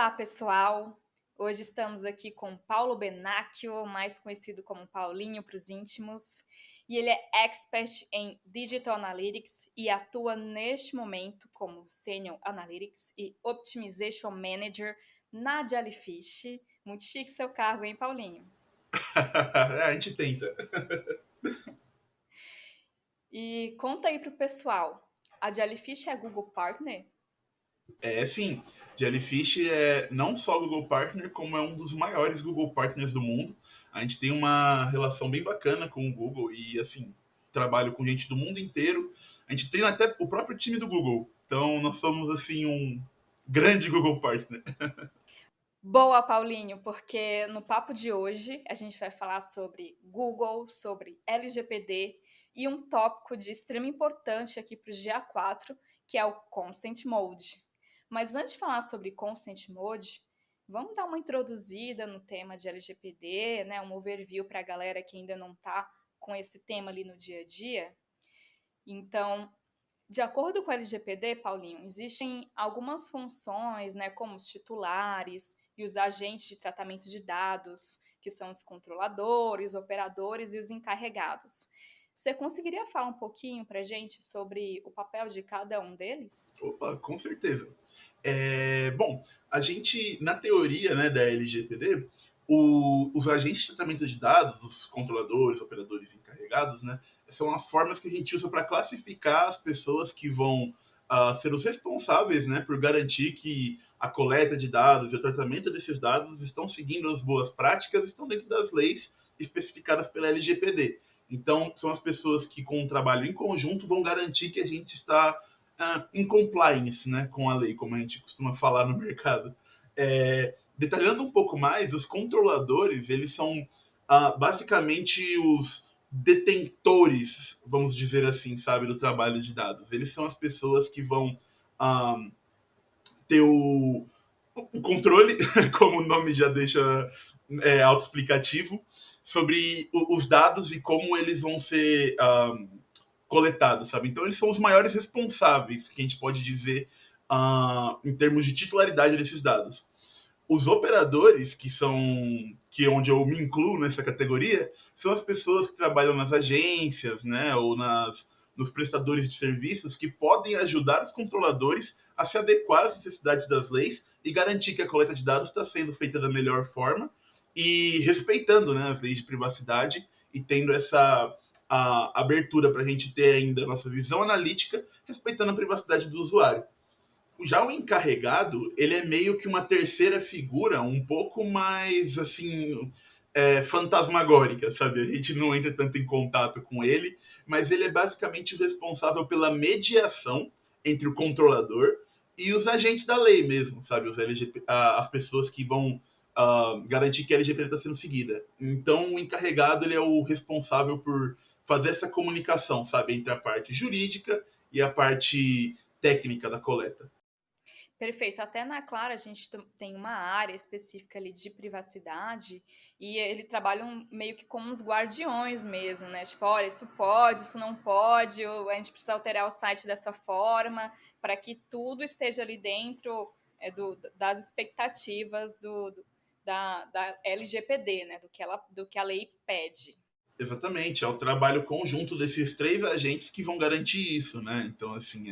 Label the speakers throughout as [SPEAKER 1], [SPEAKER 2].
[SPEAKER 1] Olá, pessoal! Hoje estamos aqui com Paulo Benacchio, mais conhecido como Paulinho para os íntimos, e ele é expert em Digital Analytics e atua neste momento como Senior Analytics e Optimization Manager na Jellyfish. Muito chique seu cargo, hein, Paulinho?
[SPEAKER 2] A gente tenta.
[SPEAKER 1] E conta aí para o pessoal, a Jellyfish é Google Partner?
[SPEAKER 2] É, sim, Jellyfish é não só Google Partner, como é um dos maiores Google Partners do mundo. A gente tem uma relação bem bacana com o Google e, assim, trabalho com gente do mundo inteiro. A gente treina até o próprio time do Google. Então, nós somos, assim, um grande Google Partner.
[SPEAKER 1] Boa, Paulinho, porque no papo de hoje a gente vai falar sobre Google, sobre LGPD e um tópico de extrema importância aqui para o GA4, que é o Consent Mode. Mas antes de falar sobre Consent Mode, vamos dar uma introduzida no tema de LGPD, né? Um overview para a galera que ainda não está com esse tema ali no dia a dia. Então, de acordo com o LGPD, Paulinho, existem algumas funções, né, como os titulares e os agentes de tratamento de dados, que são os controladores, operadores e os encarregados. Você conseguiria falar um pouquinho para a gente sobre o papel de cada um deles?
[SPEAKER 2] Opa, com certeza. Bom, a gente, na teoria, né, da LGPD, os agentes de tratamento de dados, os controladores, operadores encarregados, né, são as formas que a gente usa para classificar as pessoas que vão ser os responsáveis, né, por garantir que a coleta de dados e o tratamento desses dados estão seguindo as boas práticas, estão dentro das leis especificadas pela LGPD. Então, são as pessoas que, com um trabalho em conjunto, vão garantir que a gente está em compliance, né, com a lei, como a gente costuma falar no mercado. Detalhando um pouco mais, os controladores, eles são basicamente os detentores, vamos dizer assim, sabe, do trabalho de dados. Eles são as pessoas que vão ah, ter o controle, como o nome já deixa autoexplicativo, sobre os dados e como eles vão ser coletados, sabe? Então eles são os maiores responsáveis, que a gente pode dizer, em termos de titularidade desses dados. Os operadores, que é onde eu me incluo nessa categoria, são as pessoas que trabalham nas agências, né, ou nos prestadores de serviços que podem ajudar os controladores a se adequar às necessidades das leis e garantir que a coleta de dados está sendo feita da melhor forma e respeitando, né, as leis de privacidade e tendo essa abertura para a gente ter ainda a nossa visão analítica, respeitando a privacidade do usuário. Já o encarregado, ele é meio que uma terceira figura, um pouco mais, assim, fantasmagórica, sabe? A gente não entra tanto em contato com ele, mas ele é basicamente o responsável pela mediação entre o controlador e os agentes da lei mesmo, sabe? As pessoas que vão garantir que a LGPD está sendo seguida. Então, o encarregado, ele é o responsável por fazer essa comunicação, sabe? Entre a parte jurídica e a parte técnica da coleta.
[SPEAKER 1] Perfeito. Até na Clara a gente tem uma área específica ali de privacidade e ele trabalha meio que como uns guardiões mesmo, né? Tipo, olha, isso pode, isso não pode, ou a gente precisa alterar o site dessa forma para que tudo esteja ali dentro das expectativas da LGPD, né? Do que a lei pede.
[SPEAKER 2] Exatamente, é o trabalho conjunto desses três agentes que vão garantir isso, né? Então, assim,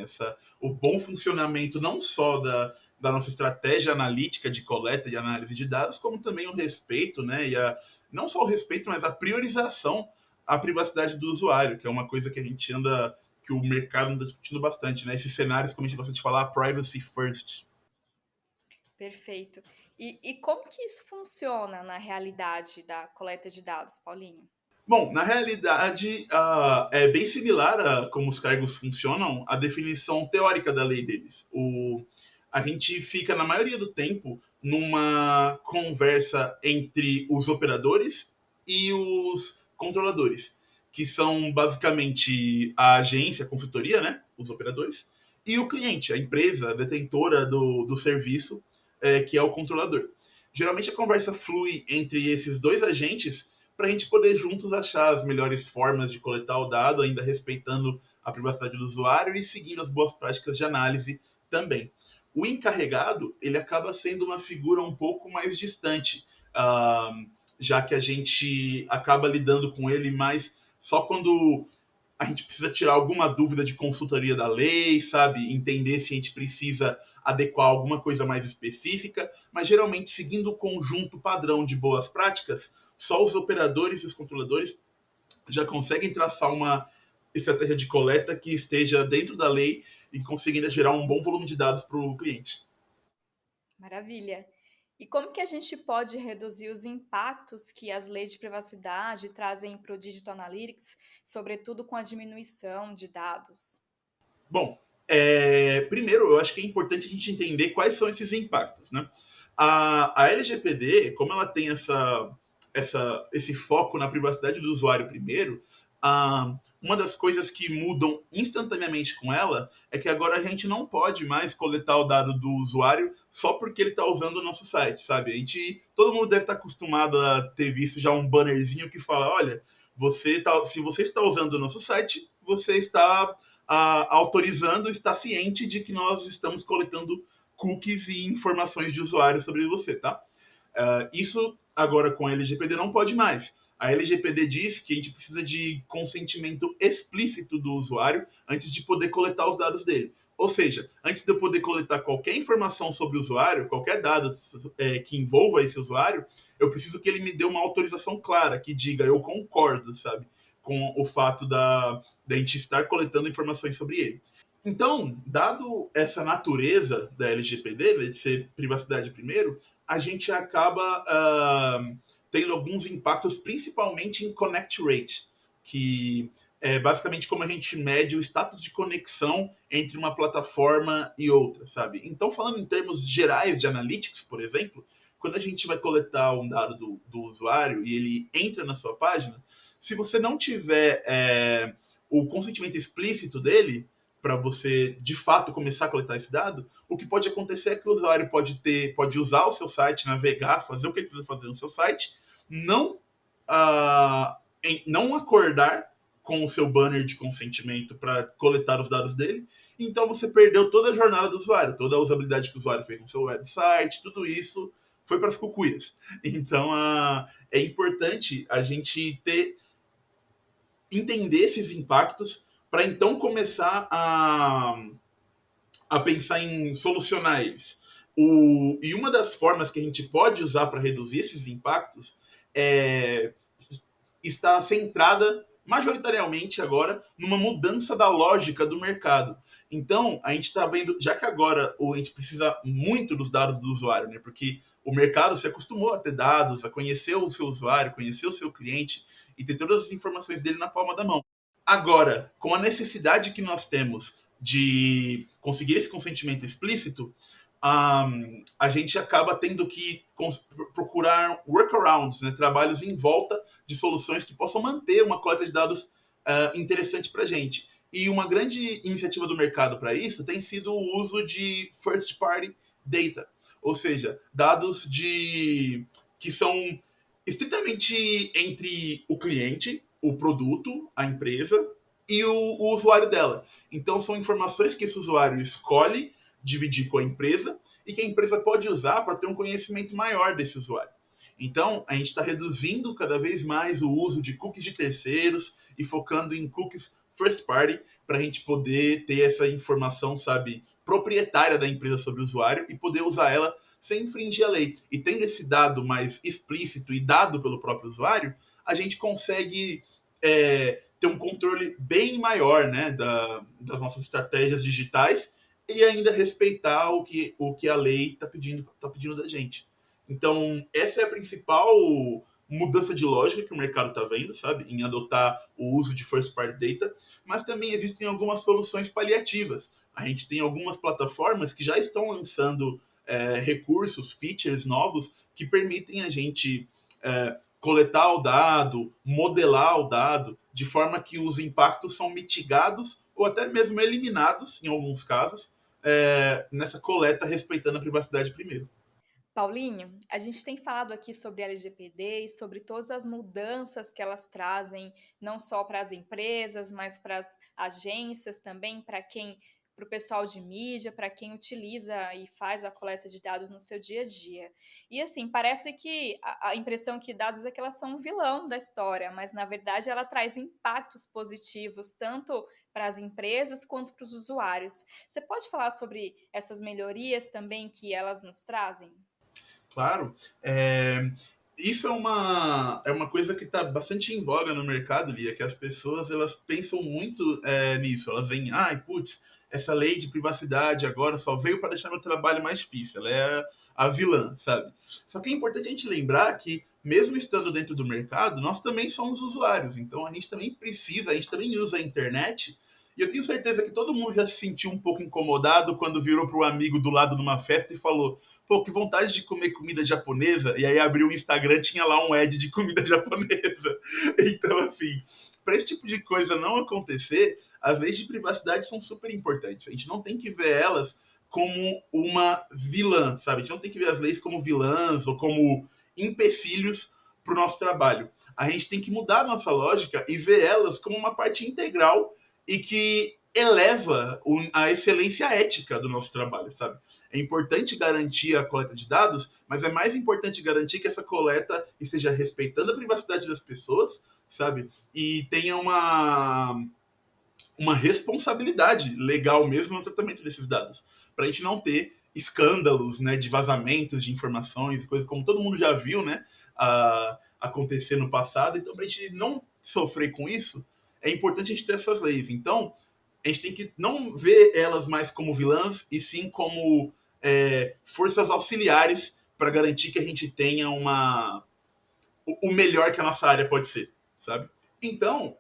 [SPEAKER 2] o bom funcionamento não só da nossa estratégia analítica de coleta e análise de dados, como também o respeito, né? Não só o respeito, mas a priorização à privacidade do usuário, que é uma coisa que o mercado anda discutindo bastante, né? Esses cenários, como a gente gosta de falar, privacy first.
[SPEAKER 1] Perfeito. E como que isso funciona na realidade da coleta de dados, Paulinho?
[SPEAKER 2] Bom, na realidade, é bem similar a como os cargos funcionam, a definição teórica da lei deles. A gente fica, na maioria do tempo, numa conversa entre os operadores e os controladores, que são basicamente a agência, a consultoria, né? Os operadores, e o cliente, a empresa a detentora do serviço, que é o controlador. Geralmente a conversa flui entre esses dois agentes para a gente poder juntos achar as melhores formas de coletar o dado, ainda respeitando a privacidade do usuário e seguindo as boas práticas de análise também. o encarregado ele acaba sendo uma figura um pouco mais distante, ah, já que a gente acaba lidando com ele mais só quando a gente precisa tirar alguma dúvida de consultoria da lei, sabe? Entender se a gente precisa adequar alguma coisa mais específica, mas geralmente seguindo o conjunto padrão de boas práticas, só os operadores e os controladores já conseguem traçar uma estratégia de coleta que esteja dentro da lei e conseguindo gerar um bom volume de dados para o cliente.
[SPEAKER 1] Maravilha. E como que a gente pode reduzir os impactos que as leis de privacidade trazem para o Digital Analytics, sobretudo com a diminuição de dados?
[SPEAKER 2] Bom, primeiro eu acho que é importante a gente entender quais são esses impactos, né? A LGPD, como ela tem esse foco na privacidade do usuário primeiro, uma das coisas que mudam instantaneamente com ela é que agora a gente não pode mais coletar o dado do usuário só porque ele está usando o nosso site, sabe? Todo mundo deve estar acostumado a ter visto já um bannerzinho que fala, olha, se você está usando o nosso site, você está autorizando, está ciente de que nós estamos coletando cookies e informações de usuário sobre você, tá? Isso agora com a LGPD não pode mais. A LGPD diz que a gente precisa de consentimento explícito do usuário antes de poder coletar os dados dele. Ou seja, antes de eu poder coletar qualquer informação sobre o usuário, qualquer dado que envolva esse usuário, eu preciso que ele me dê uma autorização clara, que diga eu concordo, sabe? Com o fato da gente estar coletando informações sobre ele. Então, dado essa natureza da LGPD, né, de ser privacidade primeiro, a gente acaba tendo alguns impactos, principalmente em connect rate, que é basicamente como a gente mede o status de conexão entre uma plataforma e outra, sabe? Então, falando em termos gerais de analytics, por exemplo, quando a gente vai coletar um dado do usuário e ele entra na sua página, se você não tiver o consentimento explícito dele, para você de fato começar a coletar esse dado, o que pode acontecer é que o usuário pode usar o seu site, navegar, fazer o que ele precisa fazer no seu site, não, não acordar com o seu banner de consentimento para coletar os dados dele, então você perdeu toda a jornada do usuário, toda a usabilidade que o usuário fez no seu website, tudo isso foi para as cucuias. Então é importante a gente entender esses impactos para então começar a pensar em solucionar eles. E uma das formas que a gente pode usar para reduzir esses impactos está centrada majoritariamente agora numa mudança da lógica do mercado. Então, a gente está vendo, já que agora a gente precisa muito dos dados do usuário, né? Porque o mercado se acostumou a ter dados, a conhecer o seu usuário, conhecer o seu cliente e ter todas as informações dele na palma da mão. Agora, com a necessidade que nós temos de conseguir esse consentimento explícito, a gente acaba tendo que procurar workarounds, né, trabalhos em volta de soluções que possam manter uma coleta de dados interessante para a gente. E uma grande iniciativa do mercado para isso tem sido o uso de first party data, ou seja, dados que são estritamente entre o cliente, o produto, a empresa e o usuário dela. Então são informações que esse usuário escolhe dividir com a empresa e que a empresa pode usar para ter um conhecimento maior desse usuário. Então, a gente está reduzindo cada vez mais o uso de cookies de terceiros e focando em cookies first party para a gente poder ter essa informação, sabe, proprietária da empresa sobre o usuário e poder usar ela sem infringir a lei. E tendo esse dado mais explícito e dado pelo próprio usuário, a gente consegue ter um controle bem maior, né, das nossas estratégias digitais e ainda respeitar o que a lei tá pedindo da gente. Então, essa é a principal mudança de lógica que o mercado está vendo, sabe? Em adotar o uso de first party data, mas também existem algumas soluções paliativas. A gente tem algumas plataformas que já estão lançando recursos, features novos que permitem a gente coletar o dado, modelar o dado, de forma que os impactos são mitigados ou até mesmo eliminados, em alguns casos, nessa coleta respeitando a privacidade primeiro.
[SPEAKER 1] Paulinho, a gente tem falado aqui sobre a LGPD e sobre todas as mudanças que elas trazem, não só para as empresas, mas para as agências também, para quem para o pessoal de mídia, para quem utiliza e faz a coleta de dados no seu dia a dia. E assim, parece que a impressão que dados é que elas são um vilão da história, mas na verdade ela traz impactos positivos tanto para as empresas quanto para os usuários. Você pode falar sobre essas melhorias também que elas nos trazem?
[SPEAKER 2] Claro. Isso é uma coisa que está bastante em voga no mercado, Lia, que as pessoas elas pensam muito nisso. Elas veem, ai, putz, essa lei de privacidade agora só veio para deixar meu trabalho mais difícil. Ela é a vilã, sabe? Só que é importante a gente lembrar que, mesmo estando dentro do mercado, nós também somos usuários. Então a gente também precisa, a gente também usa a internet. E eu tenho certeza que todo mundo já se sentiu um pouco incomodado quando virou para o amigo do lado numa festa e falou: pô, que vontade de comer comida japonesa, e aí abriu o Instagram, tinha lá um ad de comida japonesa. Então, assim, para esse tipo de coisa não acontecer, as leis de privacidade são super importantes. A gente não tem que ver elas como uma vilã, sabe? A gente não tem que ver as leis como vilãs ou como empecilhos para o nosso trabalho. A gente tem que mudar a nossa lógica e ver elas como uma parte integral e que eleva a excelência ética do nosso trabalho, sabe? É importante garantir a coleta de dados, mas é mais importante garantir que essa coleta esteja respeitando a privacidade das pessoas, sabe? E tenha uma responsabilidade legal mesmo no tratamento desses dados, para a gente não ter escândalos, né, de vazamentos de informações e coisas como todo mundo já viu, né, acontecer no passado. Então, para a gente não sofrer com isso, é importante a gente ter essas leis. Então, a gente tem que não ver elas mais como vilãs e sim como forças auxiliares para garantir que a gente tenha o melhor que a nossa área pode ser, sabe? Então,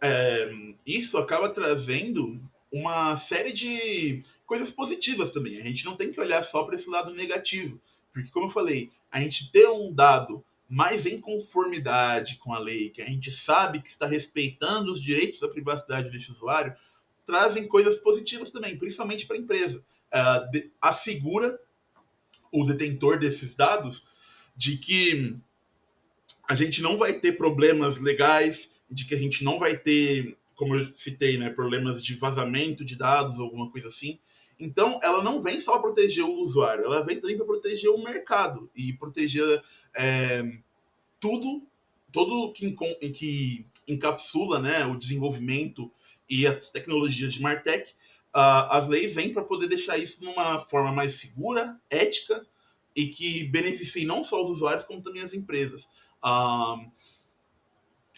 [SPEAKER 2] isso acaba trazendo uma série de coisas positivas também. A gente não tem que olhar só para esse lado negativo, porque, como eu falei, a gente ter um dado mais em conformidade com a lei, que a gente sabe que está respeitando os direitos da privacidade desse usuário, trazem coisas positivas também, principalmente para a empresa. Assegura o detentor desses dados de que a gente não vai ter problemas legais, de que a gente não vai ter, como eu citei, né, problemas de vazamento de dados ou alguma coisa assim. Então, ela não vem só proteger o usuário, ela vem também para proteger o mercado e proteger tudo, todo que encapsula, né, o desenvolvimento e as tecnologias de Martech. As leis vêm para poder deixar isso numa forma mais segura, ética e que beneficie não só os usuários, como também as empresas. Uh,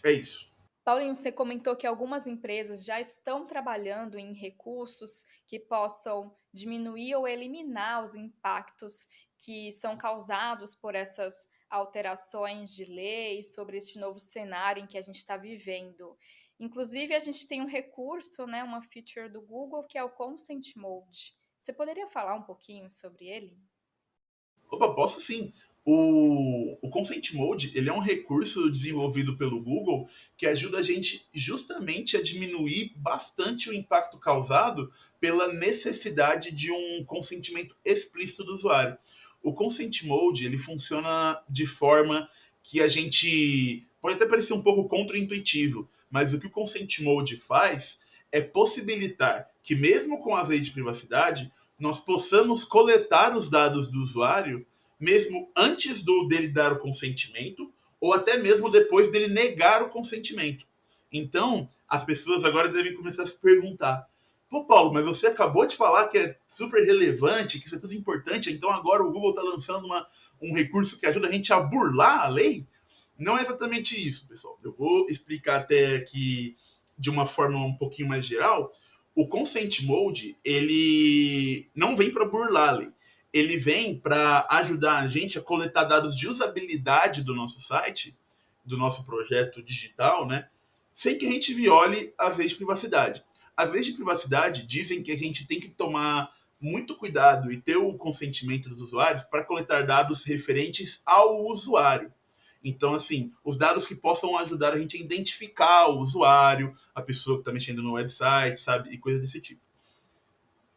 [SPEAKER 2] é isso.
[SPEAKER 1] Paulinho, você comentou que algumas empresas já estão trabalhando em recursos que possam diminuir ou eliminar os impactos que são causados por essas alterações de lei sobre este novo cenário em que a gente está vivendo. Inclusive, a gente tem um recurso, né, uma feature do Google, que é o Consent Mode. Você poderia falar um pouquinho sobre ele?
[SPEAKER 2] Opa, posso sim. O Consent Mode ele é um recurso desenvolvido pelo Google que ajuda a gente justamente a diminuir bastante o impacto causado pela necessidade de um consentimento explícito do usuário. O Consent Mode ele funciona de forma que a gente pode até parecer um pouco contraintuitivo, mas o que o Consent Mode faz é possibilitar que mesmo com a lei de privacidade nós possamos coletar os dados do usuário mesmo antes dele dar o consentimento ou até mesmo depois dele negar o consentimento. Então, as pessoas agora devem começar a se perguntar: pô, Paulo, mas você acabou de falar que é super relevante, que isso é tudo importante, então agora o Google está lançando um recurso que ajuda a gente a burlar a lei? Não é exatamente isso, pessoal. Eu vou explicar até aqui de uma forma um pouquinho mais geral. O Consent Mode, ele não vem para burlar a lei. Ele vem para ajudar a gente a coletar dados de usabilidade do nosso site, do nosso projeto digital, né? Sem que a gente viole as leis de privacidade. As leis de privacidade dizem que a gente tem que tomar muito cuidado e ter o consentimento dos usuários para coletar dados referentes ao usuário. Então, assim, os dados que possam ajudar a gente a identificar o usuário, a pessoa que está mexendo no website, sabe? E coisas desse tipo.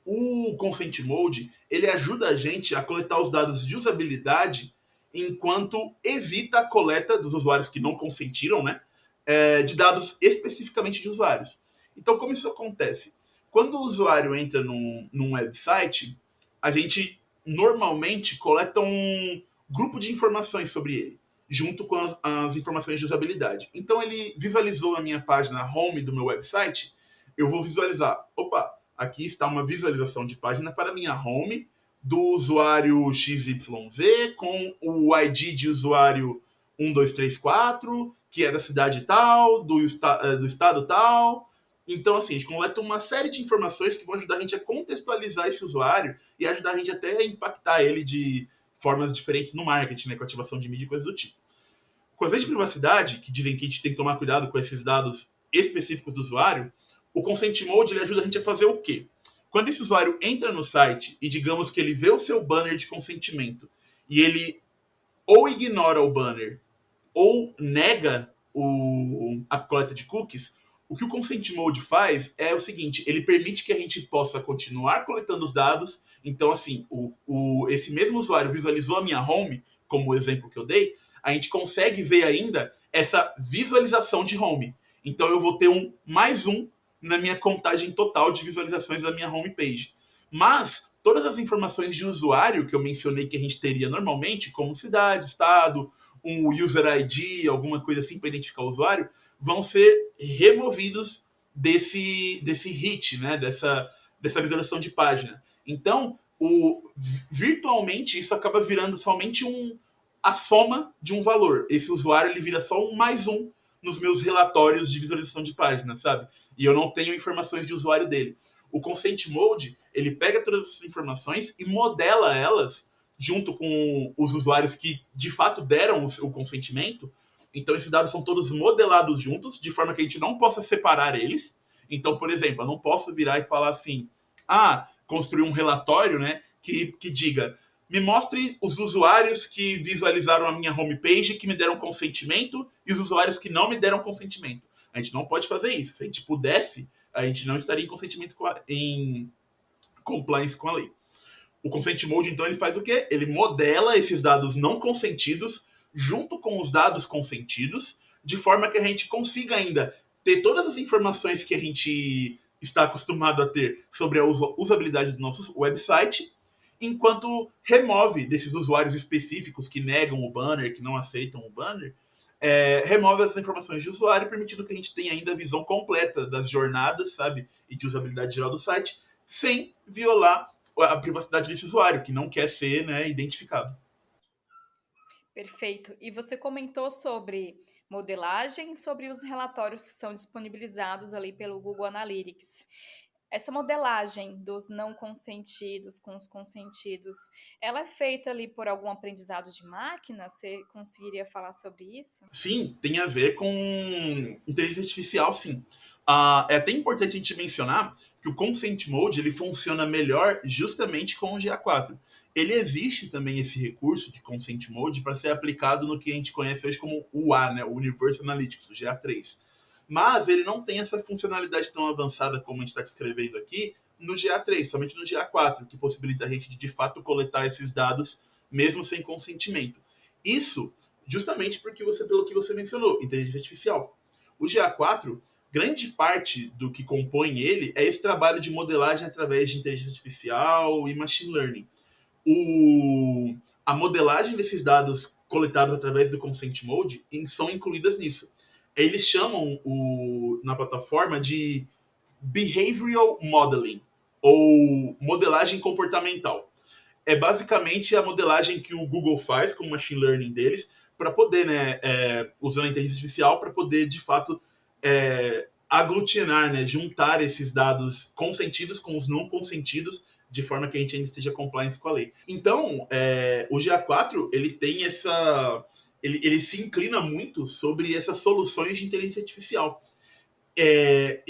[SPEAKER 2] O Consent Mode, ele ajuda a gente a coletar os dados de usabilidade enquanto evita a coleta dos usuários que não consentiram, né? De dados especificamente de usuários. Então, como isso acontece? Quando o usuário entra num website, a gente normalmente coleta um grupo de informações sobre ele, junto com as informações de usabilidade. Então ele visualizou a minha página home do meu website, eu vou visualizar, opa, aqui está uma visualização de página para minha home do usuário XYZ com o ID de usuário 1234, que é da cidade tal, do estado tal. Então, assim, a gente coleta uma série de informações que vão ajudar a gente a contextualizar esse usuário e ajudar a gente até a impactar ele de formas diferentes no marketing, né, com ativação de mídia e coisas do tipo. Com as leis de privacidade, que dizem que a gente tem que tomar cuidado com esses dados específicos do usuário, o Consent Mode ele ajuda a gente a fazer o quê? Quando esse usuário entra no site e digamos que ele vê o seu banner de consentimento e ele ou ignora o banner ou nega a coleta de cookies, o que o Consent Mode faz é o seguinte, ele permite que a gente possa continuar coletando os dados. Então, assim, esse mesmo usuário visualizou a minha home, como o exemplo que eu dei, a gente consegue ver ainda essa visualização de home. Então, eu vou ter mais um na minha contagem total de visualizações da minha homepage. Mas todas as informações de usuário que eu mencionei que a gente teria normalmente, como cidade, estado, um user ID, alguma coisa assim para identificar o usuário, vão ser removidos desse hit, né? dessa visualização de página. Então, virtualmente, isso acaba virando somente a soma de um valor. Esse usuário ele vira só um mais um nos meus relatórios de visualização de página, sabe? E eu não tenho informações de usuário dele. O Consent Mode, ele pega todas essas informações e modela elas junto com os usuários que de fato deram o consentimento. Então, esses dados são todos modelados juntos, de forma que a gente não possa separar eles. Então, por exemplo, eu não posso virar e falar assim, construir um relatório, né, que diga, me mostre os usuários que visualizaram a minha homepage, que me deram consentimento, e os usuários que não me deram consentimento. A gente não pode fazer isso. Se a gente pudesse, a gente não estaria em consentimento em compliance com a lei. O Consent Mode, então, ele faz o quê? Ele modela esses dados não consentidos junto com os dados consentidos, de forma que a gente consiga ainda ter todas as informações que a gente está acostumado a ter sobre a usabilidade do nosso website, enquanto remove desses usuários específicos que negam o banner, que não aceitam o banner, remove essas informações de usuário, permitindo que a gente tenha ainda a visão completa das jornadas, sabe, e de usabilidade geral do site, sem violar a privacidade desse usuário, que não quer ser, né, identificado.
[SPEAKER 1] Perfeito. E você comentou sobre modelagem, sobre os relatórios que são disponibilizados ali pelo Google Analytics. Essa modelagem dos não consentidos com os consentidos, ela é feita ali por algum aprendizado de máquina? Você conseguiria falar sobre isso?
[SPEAKER 2] Sim, tem a ver com inteligência artificial, sim. É até importante a gente mencionar que o Consent Mode ele funciona melhor justamente com o GA4. Ele existe também esse recurso de Consent Mode para ser aplicado no que a gente conhece hoje como UA, né, o Universal Analytics, o GA3. Mas ele não tem essa funcionalidade tão avançada como a gente está descrevendo aqui no GA3, somente no GA4, que possibilita a gente de fato coletar esses dados mesmo sem consentimento. Isso justamente pelo que você mencionou, inteligência artificial. O GA4, grande parte do que compõe ele é esse trabalho de modelagem através de inteligência artificial e machine learning. A modelagem desses dados coletados através do Consent Mode são incluídas nisso. Eles chamam na plataforma de Behavioral Modeling, ou modelagem comportamental. É basicamente a modelagem que o Google faz com o machine learning deles para poder, né, usando a inteligência artificial, para poder, de fato, aglutinar, né, juntar esses dados consentidos com os não consentidos, de forma que a gente ainda esteja compliance com a lei. Então, o GA4, ele tem ele se inclina muito sobre essas soluções de inteligência artificial. E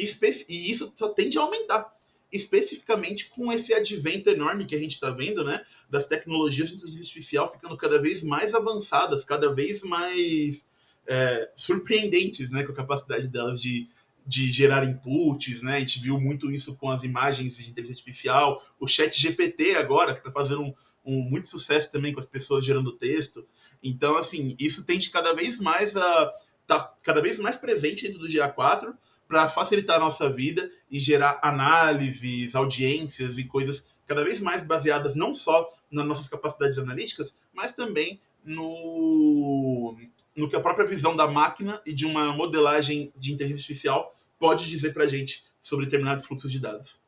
[SPEAKER 2] isso só tende a aumentar, especificamente com esse advento enorme que a gente está vendo, né, das tecnologias de inteligência artificial ficando cada vez mais avançadas, cada vez mais surpreendentes, né, com a capacidade delas de gerar inputs, né? A gente viu muito isso com as imagens de inteligência artificial, o chat GPT agora, que está fazendo muito sucesso também com as pessoas gerando texto. Então, assim, isso tende cada vez mais a tá cada vez mais presente dentro do GA4, para facilitar a nossa vida e gerar análises, audiências e coisas cada vez mais baseadas não só nas nossas capacidades analíticas, mas também no que a própria visão da máquina e de uma modelagem de inteligência artificial pode dizer para a gente sobre determinados fluxos de dados.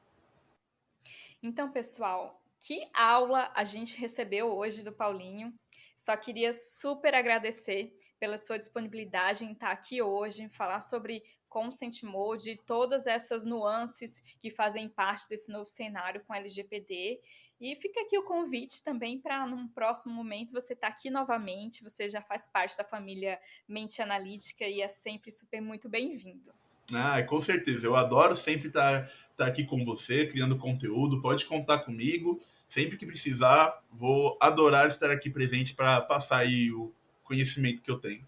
[SPEAKER 1] Então, pessoal, que aula a gente recebeu hoje do Paulinho. Só queria super agradecer pela sua disponibilidade em estar aqui hoje, em falar sobre Consent Mode e todas essas nuances que fazem parte desse novo cenário com LGPD. E fica aqui o convite também para, num próximo momento, você estar aqui novamente. Você já faz parte da família Mente Analítica e é sempre super muito bem-vindo.
[SPEAKER 2] Ah, com certeza. Eu adoro sempre estar aqui com você, criando conteúdo. Pode contar comigo. Sempre que precisar, vou adorar estar aqui presente para passar aí o conhecimento que eu tenho.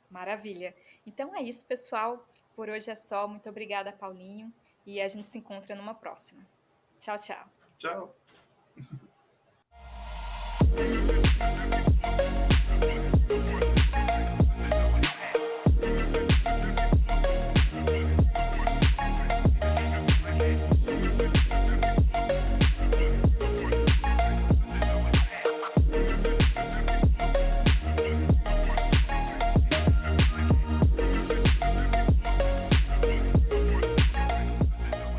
[SPEAKER 1] Maravilha. Então é isso, pessoal. Por hoje é só. Muito obrigada, Paulinho. E a gente se encontra numa próxima. Tchau, tchau.
[SPEAKER 2] Tchau.